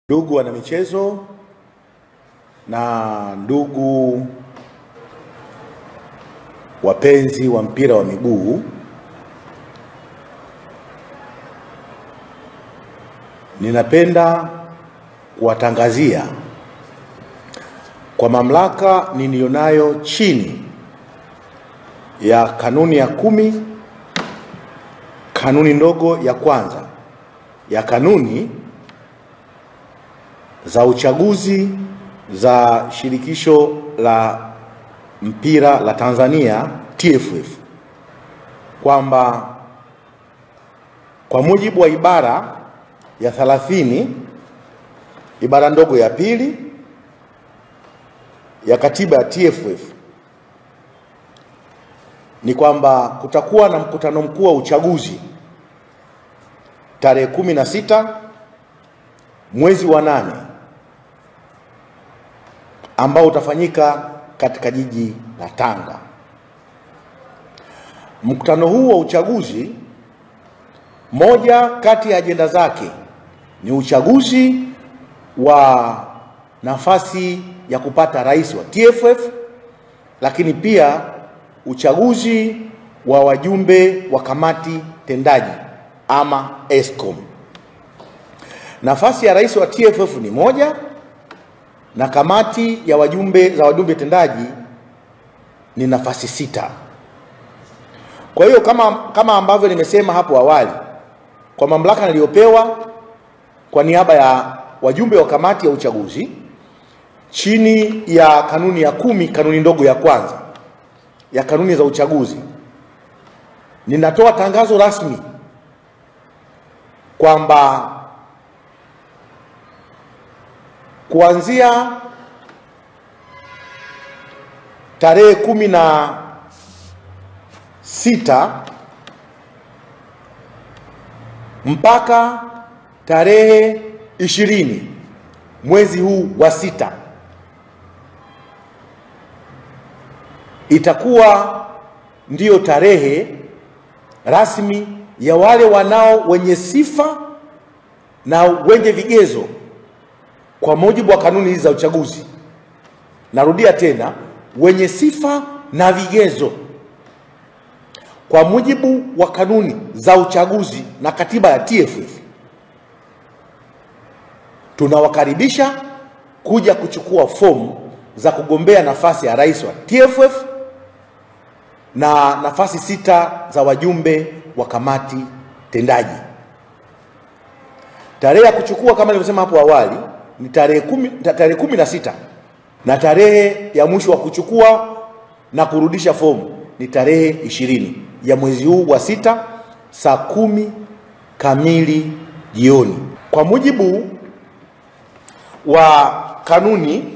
Ndugu wana michezo na ndugu wapenzi wa mpira wa miguu, ninapenda kuwatangazia kwa mamlaka nilionayo chini ya kanuni ya 10, kanuni ndogo ya kwanza ya kanuni za uchaguzi za shirikisho la mpira la Tanzania TFF, kwamba kwa mujibu wa ibara ya 30 ibara ndogo ya pili ya katiba ya TFF ni kwamba kutakuwa na mkutano mkuu wa uchaguzi tarehe 16 mwezi wa 8 ambao utafanyika katika jiji la Tanga. Mkutano huu wa uchaguzi, moja kati ya ajenda zake ni uchaguzi wa nafasi ya kupata rais wa TFF, lakini pia uchaguzi wa wajumbe wa kamati tendaji ama ESCOM. Nafasi ya rais wa TFF ni moja na kamati ya wajumbe tendaji ni nafasi 6. Kwa hiyo kama ambavyo nimesema hapo awali, kwa mamlaka niliyopewa kwa niaba ya wajumbe wa kamati ya uchaguzi chini ya kanuni ya 10, kanuni ndogo ya kwanza ya kanuni za uchaguzi, ninatoa tangazo rasmi kwamba kuanzia tarehe 16 mpaka tarehe 20 mwezi huu wa 6 itakuwa ndiyo tarehe rasmi ya wale wenye sifa na wenye vigezo kwa mujibu wa kanuni hizi za uchaguzi. Narudia tena, wenye sifa na vigezo kwa mujibu wa kanuni za uchaguzi na katiba ya TFF, tunawakaribisha kuja kuchukua fomu za kugombea nafasi ya rais wa TFF na nafasi 6 za wajumbe wa kamati tendaji. Tarehe ya kuchukua kama nilivyosema hapo awali ni tarehe 16 na tarehe ya mwisho wa kuchukua na kurudisha fomu ni tarehe 20 ya mwezi huu wa 6 saa 10 kamili jioni. Kwa mujibu wa kanuni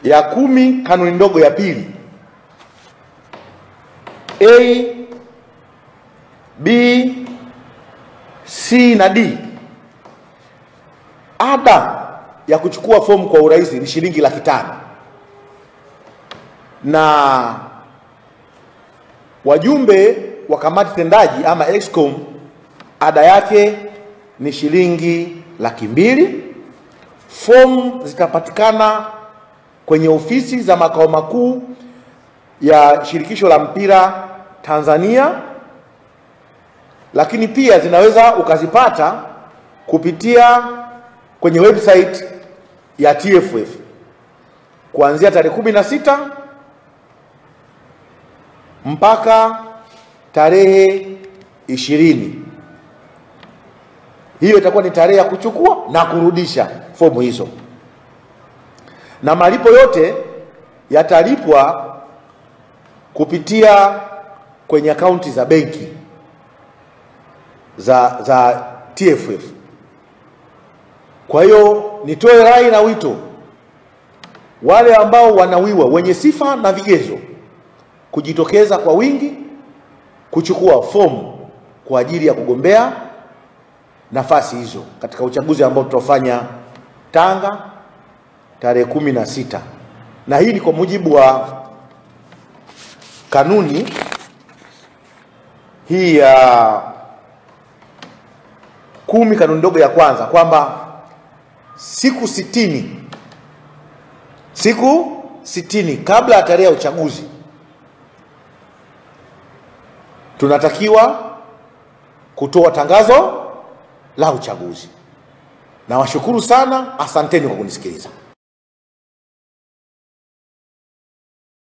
ya 10, kanuni ndogo ya pili A, B, C na D, ada ya kuchukua fomu kwa urais ni shilingi 500,000 na wajumbe wa kamati tendaji ama ESCOM ada yake ni shilingi 200,000. Fomu zitapatikana kwenye ofisi za makao makuu ya shirikisho la mpira Tanzania, lakini pia zinaweza ukazipata kupitia kwenye website ya TFF kuanzia tarehe 16 mpaka tarehe 20. Hiyo itakuwa ni tarehe ya kuchukua na kurudisha fomu hizo, na malipo yote yatalipwa kupitia kwenye akaunti za benki za TFF. Kwa hiyo nitoe rai na wito wale ambao wanawiwa, wenye sifa na vigezo, kujitokeza kwa wingi kuchukua fomu kwa ajili ya kugombea nafasi hizo katika uchaguzi ambao tutafanya Tanga tarehe 16. Na hii ni kwa mujibu wa kanuni hii ya 10 kanuni ndogo ya kwanza kwamba siku 60 kabla ya tarehe ya uchaguzi tunatakiwa kutoa tangazo la uchaguzi. Na washukuru sana, asanteni kwa kunisikiliza.